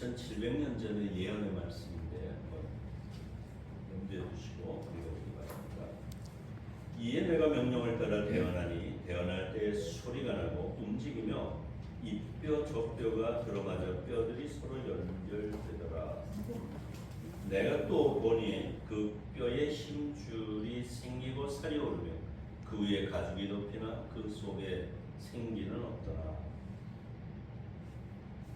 2700년 전의 예언의 말씀인데 한번 염두해 주시고 읽어보기 바랍니다. 이에 내가 명령을 따라 대언하니 대언할 때에 소리가 나고 움직이며 이 뼈 저 뼈가 들어맞아 뼈들이 서로 연결되더라. 내가 또 보니 그 뼈에 힘줄이 생기고 살이 오르며 그 위에 가죽이 덮이나 그 속에 생기는 없더라.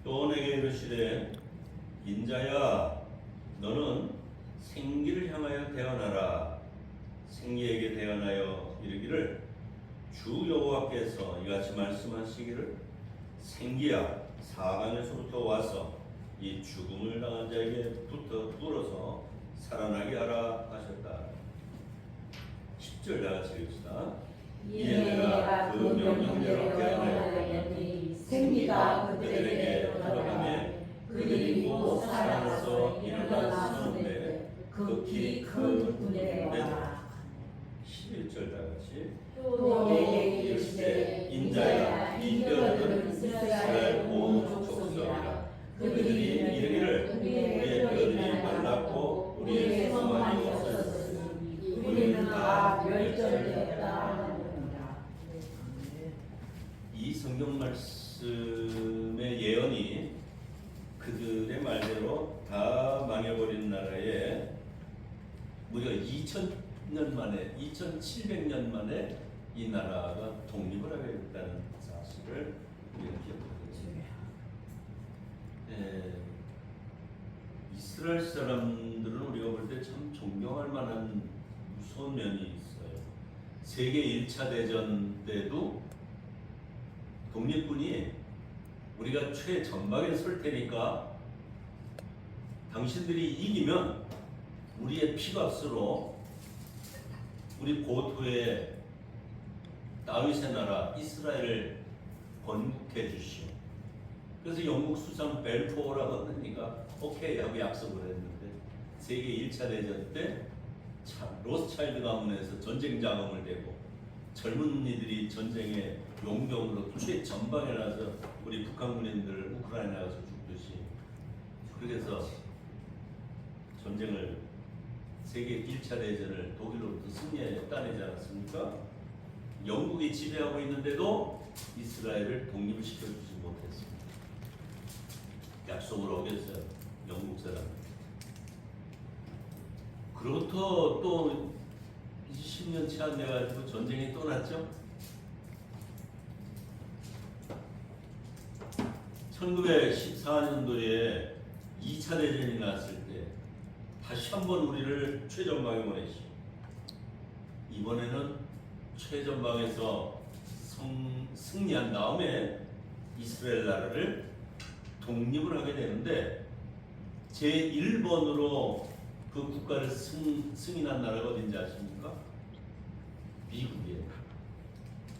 또 내게 이르시되 인자야 너는 생기를 향하여 대언하라. 생기에게 대언하여 이르기를 주 여호와께서 이같이 말씀하시기를 생기야 사방에서부터 와서 이 죽음을 당한 자에게 붙어 불어서 살아나게 하라 하셨다. 10절 다 같이 읽읍시다. 이에 내가 그 명령대로 대언하였더니 생기가 그들에게 들어가매 그들이 곧 살아나서 일어나서는데 극히 큰 군대가 되더라. 11절 다 같이 또 내게 이르시되 인자야 이 뼈들은 이스라엘 온 족속이라. 그들이 이르기를 우리의 뼈들이 말랐고 우리의 소망이 없어졌으니 우리는 다 멸절되었다 하느니라. 이 성경 말씀의 예언이 그들의 말대로 다 망해버린 나라에 무려 2000년 만에 2700년 만에 이 나라가 독립을 하게 됐다는 사실을 우리는 기억하게 됩니다. 이스라엘 사람들은 우리가 볼 때 참 존경할 만한 무서운 면이 있어요. 세계 1차 대전 때도 독립군이 우리가 최전방에 설 테니까 당신들이 이기면 우리의 피값으로 우리 고토의 다윗의 나라 이스라엘을 건국해 주시오. 그래서 영국 수상 벨포어라고 하니까 오케이 하고 약속을 했는데 세계 1차 대전 때 로스차일드 가문에서 전쟁 자금을 대고 젊은이들이 전쟁에 용병으로 최전방에 나서 우리 북한 군인들 우크라이나 가서 죽듯이 그래서 전쟁을 세계 1차 대전을 독일로부터 승리하여 따내지 않았습니까? 영국이 지배하고 있는데도 이스라엘을 독립을 시켜주지 못했습니다. 약속을 어겼어요. 영국 사람. 그로부터 또 10년 채 안 돼가지고 전쟁이 또 났죠. 1914년도에 2차 대전이 났을 때 다시 한번 우리를 최전방에 보내시오. 이번에는 최전방에서 승리한 다음에 이스라엘 나라를 독립을 하게 되는데 제1번으로 그 국가를 승인한 나라가 어딘지 아십니까? 미국이에요.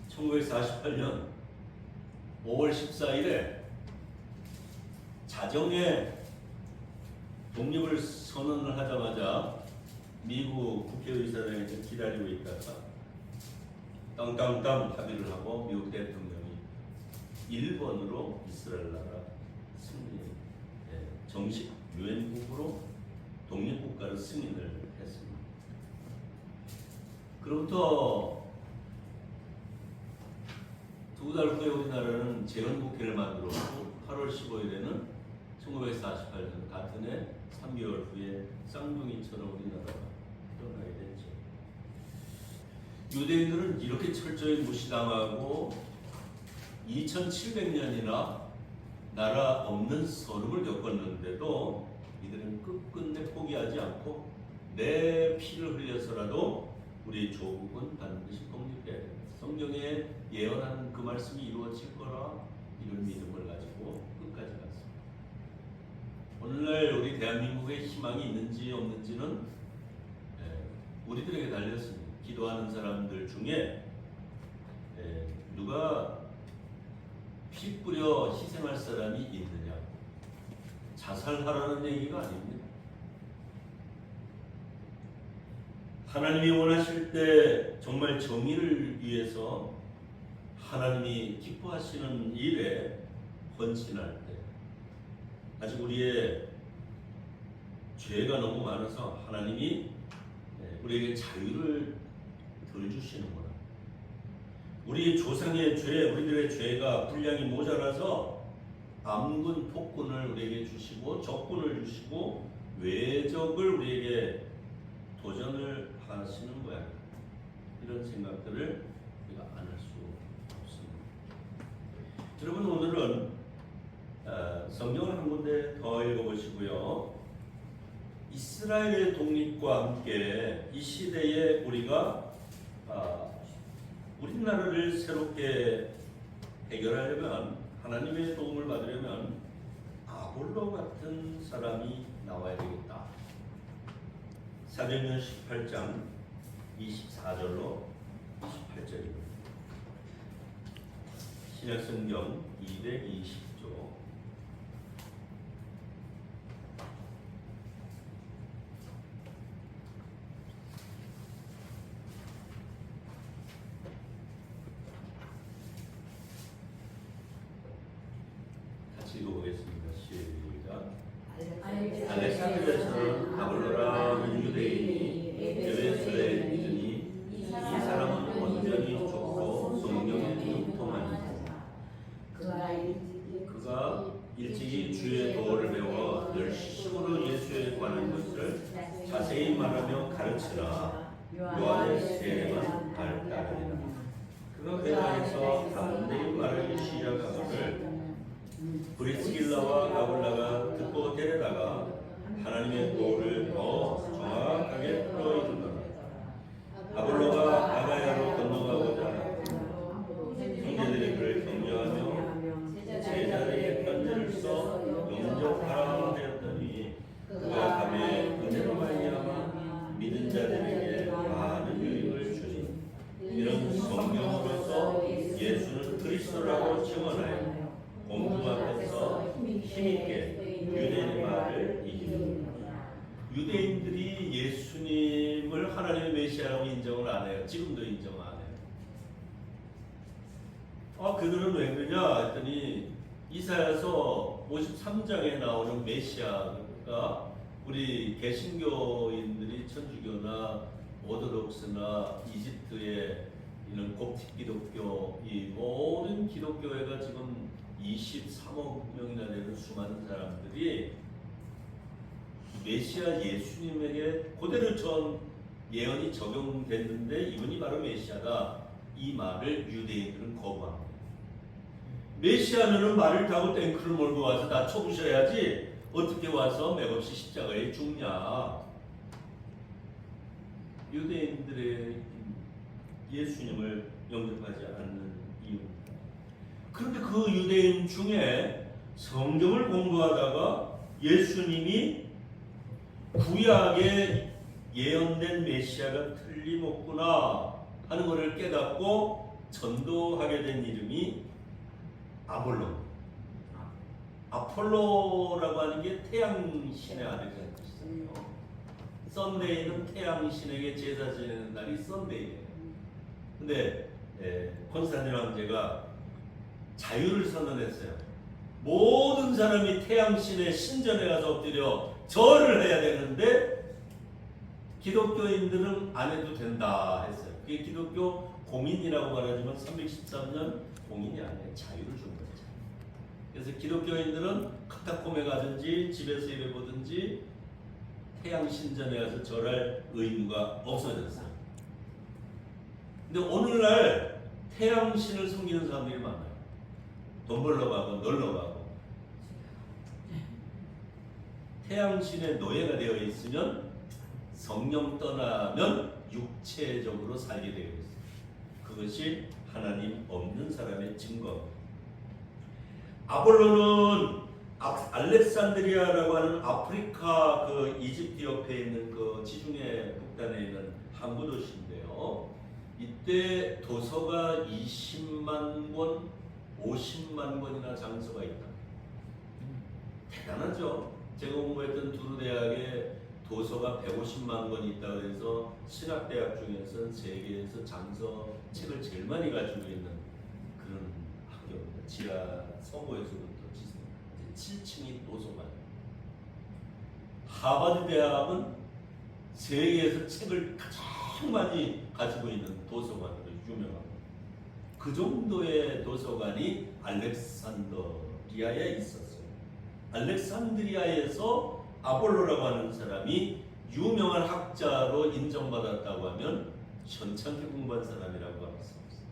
1948년 5월 14일에 자정에 독립을 선언을 하자마자 미국 국회의사당에서 기다리고 있다가 땅땅땅 합의를 하고 미국 대통령이 1번으로 이스라엘 나라 승리 정식 유엔국으로 독립국가를 승인을 했습니다. 그로부터 두 달 후에 우리나라는 재헌국회를 만들었고 8월 15일에는 1948년 같은 해 3개월 후에 쌍둥이처럼 우리나라가 태어나게 됐죠. 유대인들은 이렇게 철저히 무시당하고 2700년이나 나라 없는 서름을 겪었는데도 이들은 끝끝내 포기하지 않고 내 피를 흘려서라도 우리 조국은 반드시 독립해야 됩니다. 성경에 예언하는 그 말씀이 이루어질 거라 이런 믿음을 가지고 끝까지 갔습니다. 오늘날 우리 대한민국에 희망이 있는지 없는지는 우리들에게 달렸습니다. 기도하는 사람들 중에 누가 피 뿌려 희생할 사람이 있느냐? 자살하라는 얘기가 아닙니다. 하나님이 원하실 때 정말 정의를 위해서 하나님이 기뻐하시는 일에 헌신할 때 아직 우리의 죄가 너무 많아서 하나님이 우리에게 자유를 덜 주시는구나. 우리 조상의 죄, 우리들의 죄가 분량이 모자라서 암군, 폭군을 우리에게 주시고 적군을 주시고 외적을 우리에게 도전을 하시는 거야. 이런 생각들을 우리가 안 할 수 없습니다. 여러분 오늘은 성경을 한 군데 더 읽어보시고요. 이스라엘의 독립과 함께 이 시대에 우리가 우리나라를 새롭게 해결하려면 하나님의 도움을 받으려면 아볼로 같은 사람이 나와야 되겠다. 사도행전 18장 24절로 28절입니다. 신약성경 220조. 같이 읽어보겠습니다. 시작. 알렉산드리아에서는 아볼로라는 유대인이 에베소에 믿으니 이 사람은 온전히 좁고 성경에 융통하니 그가 일찍이 주의 도를 배워 열심으로 예수에 관한 것을 자세히 말하며 가르치나 요한의 세례만 따르니라. 그가 회당에서 담대히 말하기 시작하거늘 브리스길라와 아굴라가 듣고 데려다가 하나님의 도를 더 정확하게 풀어주더라. 아볼로가 아가야로 건너가고자 형제들이 그를 격려하며 제자들에게 편지를 써 영접하라 하였더니 그가 밤에 은혜로 말미암아 믿은 자들에게 많은 유익을 주니 이런 성경으로서 예수는 그리스도라고 증언하여 공중 앞에서 힘있게 유대인의 말을 이기는 유대인들이 예수님을 하나님의 메시아라고 인정을 안 해요. 지금도 인정 안 해요. 그들은 왜 그러냐 했더니 이사야서 53장에 나오는 메시아가 우리 개신교인들이 천주교나 오르독스나 이집트의 이런 koptic 기독교 이 모든 기독교회가 지금 23억 명이나 되는 수많은 사람들이 메시아 예수님에게 그대로 전 예언이 적용됐는데 이분이 바로 메시아다. 이 말을 유대인들은 거부합니다. 메시아는 말을 타고 탱크를 몰고 와서 다 쳐부셔야지 어떻게 와서 맥없이 십자가에 죽냐. 유대인들의 예수님을 영접하지 않는 이유입니다. 그런데 그 유대인 중에 성경을 공부하다가 예수님이 구약에 예언된 메시아가 틀림없구나 하는 것을 깨닫고 전도하게 된 이름이 아볼로. 아폴로라고 하는 게 태양신의 아들이라는 뜻이잖아요. 썬데이는 태양신에게 제사 지내는 날이 썬데이예요. 근데 콘스탄틴 황제가 자유를 선언했어요. 모든 사람이 태양신의 신전에 가서 엎드려 절을 해야 되는데 기독교인들은 안 해도 된다 했어요. 그게 기독교 공인이라고 말하지만 313년 공인이 아니에요. 자유를 준 거죠. 그래서 기독교인들은 카타콤에 가든지 집에서 예배 보든지 태양신전에 가서 절할 의무가 없어졌어요. 근데 오늘날 태양신을 섬기는 사람들이 많아요. 돈 벌러 가고 놀러 가고 태양신의 노예가 되어 있으면 성령 떠나면 육체적으로 살게 되어 있어요. 그것이 하나님 없는 사람의 증거. 아볼로는 알렉산드리아라고 하는 아프리카 그 이집트 옆에 있는 그 지중해 북단에 있는 항구 도시인데요. 이때 도서가 20만 권, 50만 권이나 장서가 있다. 대단하죠. 제가 공부했던 두루 대학에 도서가 150만 권이 있다고 해서 신학대학 중에서 세계에서 장서 책을 제일 많이 가지고 있는 그런 학교입니다. 지하 서부에서부터 17층이 도서관. 하버드 대학은 세계에서 책을 가장 많이 가지고 있는 도서관으로 유명합니다. 그 정도의 도서관이 알렉산드리아에 있었어요. 알렉산드리아에서 아볼로라고 하는 사람이 유명한 학자로 인정받았다고 하면 현찮게 공부한 사람이라고 할 수 없어요.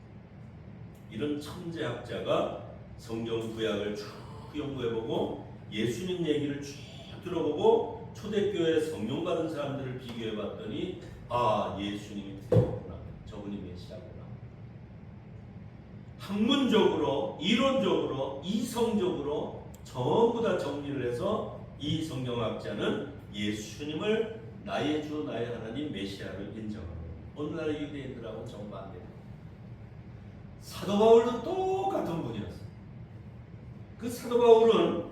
이런 천재 학자가 성경 구약을 쭉 연구해보고 예수님 얘기를 쭉 들어보고 초대교회 성령 받은 사람들을 비교해봤더니 아, 예수님이 틀렸구나, 저분이 메시아구나. 학문적으로, 이론적으로, 이성적으로 전부 다 정리를 해서 이 성경학자는 예수님을 나의 주 나의 하나님 메시아를 인정합니다. 오늘날의 유대인들하고는 정반대입니다. 사도 바울도 똑같은 분이었어요. 그 사도 바울은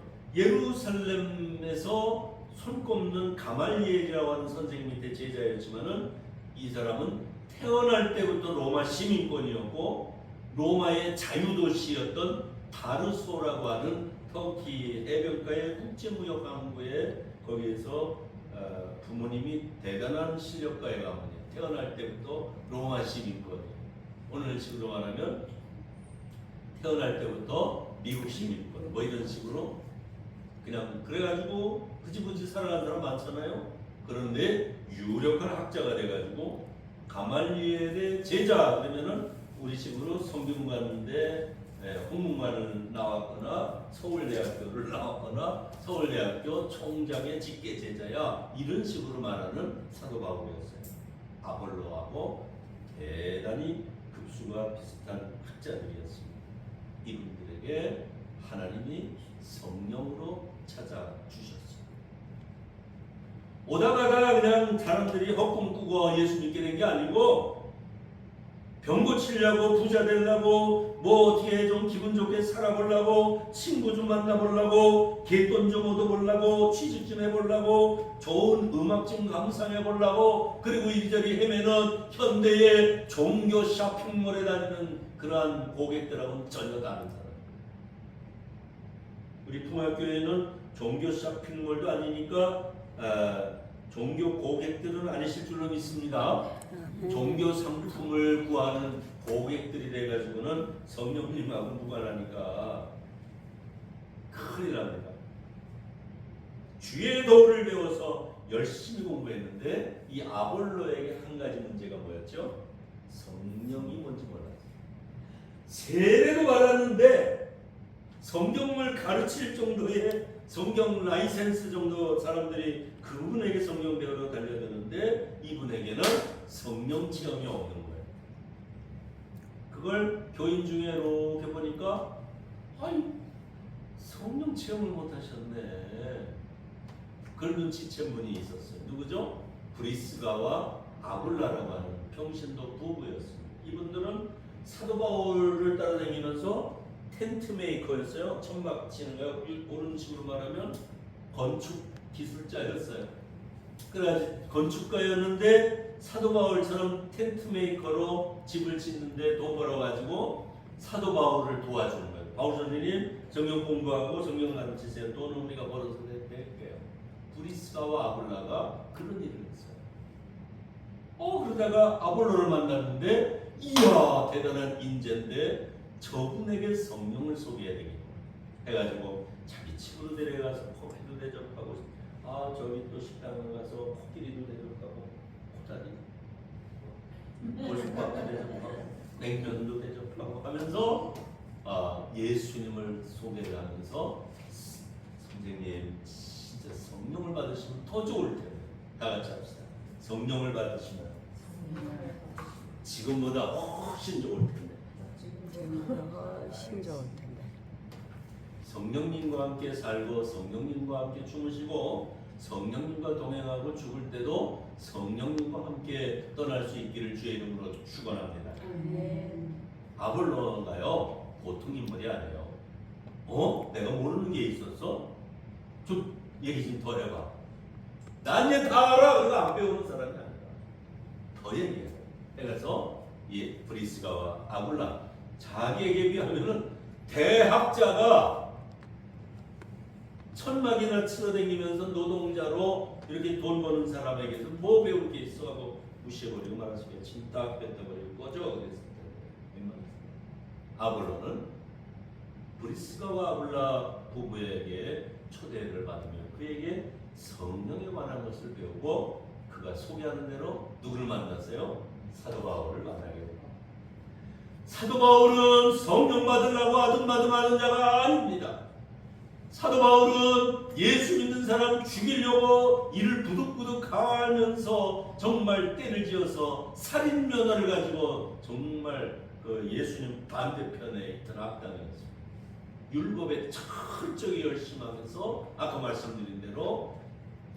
예루살렘에서 손꼽는 가말리엘이라고 하는 선생님 밑에 제자였지만은 이 사람은 태어날 때부터 로마 시민권이었고 로마의 자유도시였던 다르소라고 하는 터키 해변가의 국제무역항구에 거기에서 부모님이 대단한 실력가의 가문이에요. 태어날 때부터 로마 시민권이에요. 오늘 식으로 말하면 태어날 때부터 미국 시민권 뭐 이런 식으로 그냥 그래가지고 흐지부지 살아가는 사람 많잖아요. 그런데 유력한 학자가 돼가지고 가말리엘의 제자 그러면은 우리 식으로 성경 가는데 홍문관을 나왔거나 서울대학교를 나왔거나 서울대학교 총장의 직계 제자야 이런 식으로 말하는 사도 바울이었어요. 아볼로하고 대단히 급수가 비슷한 학자들이었습니다. 이분들에게 하나님이 성령으로 찾아주셨어요. 오다가다 그냥 사람들이 헛꿈 꾸고 예수 믿게 된 게 아니고 병 고치려고 부자 되려고 뭐 어떻게 좀 기분 좋게 살아보려고 친구 좀 만나보려고 갯돈 좀 얻어보려고 취직 좀 해보려고 좋은 음악 좀 감상해보려고 그리고 이리저리 헤매는 현대의 종교 쇼핑몰에 다니는 그러한 고객들하고는 전혀 다른 사람. 우리 풍화교회는 종교 쇼핑몰도 아니니까 종교 고객들은 아니실 줄로 믿습니다. 종교 상품을 구하는 고객들이 돼가지고는 성령님하고 무관하니까 큰일 납니다. 주의 도를 배워서 열심히 공부했는데 이 아볼로에게 한 가지 문제가 뭐였죠? 성령이 뭔지 몰랐어요. 세례도 받았는데 성경을 가르칠 정도의 성경 라이센스 정도 사람들이 그분에게 성경 배우러 달려드는데 이분에게는 성령 체험이 없는 거예요. 그걸 교인 중에 이렇게 보니까 아이 성령 체험을 못 하셨네. 그걸 눈치챈 분이 있었어요. 누구죠? 브리스가와 아굴라라고 하는 평신도 부부였습니다. 이분들은 사도 바울을 따라다니면서 텐트 메이커였어요. 천막 치는 거 옳은 식으로 말하면 건축 기술자였어요. 그래가지고 건축가였는데 사도 바울처럼 텐트 메이커로 집을 짓는데 돈 벌어가지고 사도 바울을 도와주는 거예요. 바울 선생님 성경 공부하고 성경 가르치세요. 돈은 우리가 벌어서 낼게요. 브리스가와 아볼라가 그런 일을 했어요. 그러다가 아볼로를 만났는데 이야 대단한 인재인데 저분에게 성령을 소개해야 되겠구나 해가지고 자기 집으로 데려가서 커피도 대접하고 저기 또 식당을 가서 코끼리도 대접하고 코다리 골프밥도 대접하고 냉면도 대접하고 하면서 예수님을 소개를 하면서 선생님 진짜 성령을 받으시면 더 좋을 텐데 다 같이 합시다. 성령을 받으시면 지금보다 훨씬 좋을 텐데. 훨씬 좋을 텐데. 성령님과 함께 살고 성령님과 함께 주무시고 성령님과 동행하고 죽을 때도 성령님과 함께 떠날 수 있기를 주의 이름으로 축원합니다. 아볼로가요 보통 인물이 아니에요. 내가 모르는 게 있었어? 좀 얘기 좀 더 해봐. 난 얘 다 알아. 그거 안 배우는 사람이 아니라 더 얘기해. 그래서 이 브리스가와 아굴라 자기에게 비하면은 대학자가 천막이나 치러다니면서 노동자로 이렇게 돈 버는 사람에게서 뭐 배울 게 있어 하고 무시해버리고 말았으면 침딱 뱉어버리고 꺼져 그랬을 텐데 아볼로는 브리스가와 아굴라 부부에게 초대를 받으며 그에게 성령에 관한 것을 배우고 그가 소개하는 대로 누구를 만났어요? 사도 바울을 만나게 됩니다. 사도 바울은 성령 받으려고 아등바등하는 자가 아닙니다. 사도 바울은 예수 믿는 사람 죽이려고 이를 부득부득 하면서 정말 때를 지어서 살인 면허를 가지고 정말 그 예수님 반대편에 있던 악당이었습니다. 율법에 철저히 열심하면서 아까 말씀드린 대로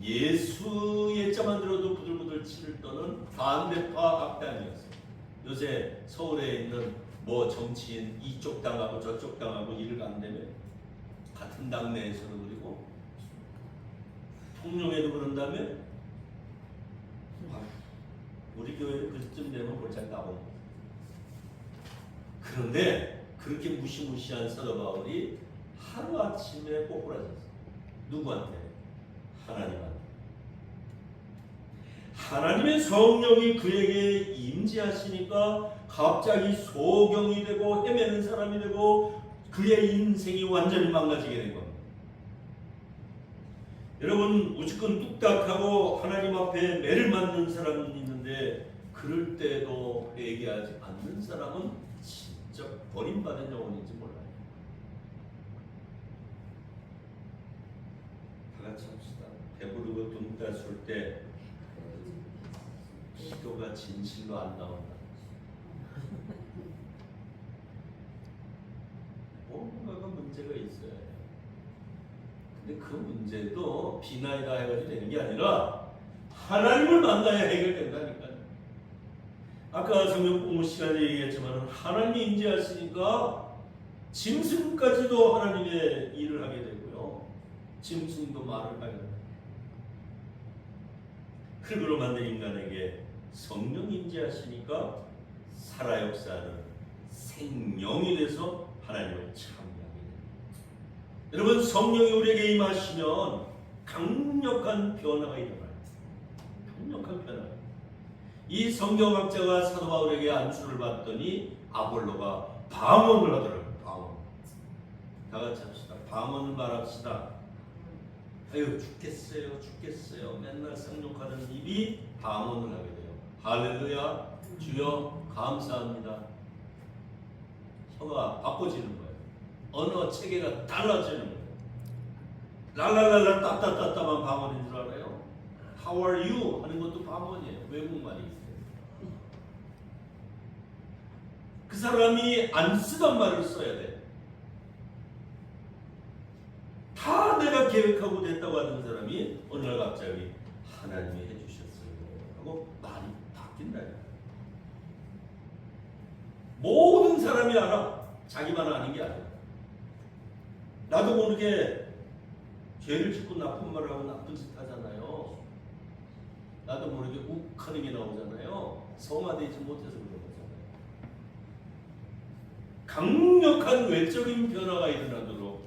예수의 자만 들어도 부들부들 치를 떠는 반대파 악당이었습니다. 요새 서울에 있는 뭐 정치인 이쪽 당하고 저쪽 당하고 일을 간다며 같은 당내에서도 그리고 통영에도 그런다며 우리 교회 그쯤 되면 골짝 나옵니다. 그런데 그렇게 무시무시한 사도 바울이 하루아침에 꼬꾸라졌어요. 누구한테? 하나님한테. 하나님의 성령이 그에게 임재하시니까 갑자기 소경이 되고 헤매는 사람이 되고 그의 인생이 완전히 망가지게 된 겁니다. 여러분 무조건 뚝딱하고 하나님 앞에 매를 맞는 사람은 있는데 그럴 때도 회개하지 않는 사람은 진짜 버림받은 영혼인지 몰라요. 다 같이 합시다. 배부르고 돈 따술 때 기도가 진실로 안 나온다. 뭔가가 문제가 있어요. 근데 그 문제도 비나이다 해가지고 되는 게 아니라 하나님을 만나야 해결된다니까요. 아까 성경 공부 시간에 얘기했지만 하나님이 임재하시니까 짐승까지도 하나님의 일을 하게 되고요. 짐승도 말을 하게 됩니다. 흙으로 만든 인간에게 성령 임재하시니까 살아 역사하는 생명이 돼서 하나님을 참여하게 됩니다. 여러분 성령이 우리에게 임하시면 강력한 변화가 일어나요. 강력한 변화. 이 성경학자가 사도 바울에게 안수를 받더니 아볼로가 방언을 하더라고요. 방언. 다 같이 합시다. 방언을 말합시다. 아유 죽겠어요 죽겠어요 맨날 상륙하는 입이 방언을 하게 돼요. 할렐루야. 주여 감사합니다. 혀가 바꿔지는 거예요. 언어 체계가 달라지는 거예요. 랄랄랄라 따따따따만 방언인 줄 알아요? How are you? 하는 것도 방언이에요. 외국말이. 그 사람이 안 쓰던 말을 써야 돼. 다 내가 계획하고 됐다고 하던 사람이 어느 날 갑자기 하나님이 해주셨어요 하고 말이 바뀐다. 모든 사람이 알아. 자기만 아는 게 아니야. 나도 모르게 죄를 짓고 나쁜 말을 하고 나쁜 짓 하잖아요. 나도 모르게 욱하는 게 나오잖아요. 성화되지 못해서 그런 거잖아요. 강력한 외적인 변화가 일어나도록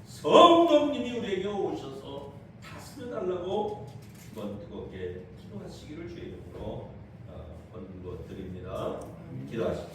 성령님이 우리에게 오셔서 다스려달라고 이번 뜨겁게 기도하시기를 주의 이름으로 권고 드립니다. 기도하십시오.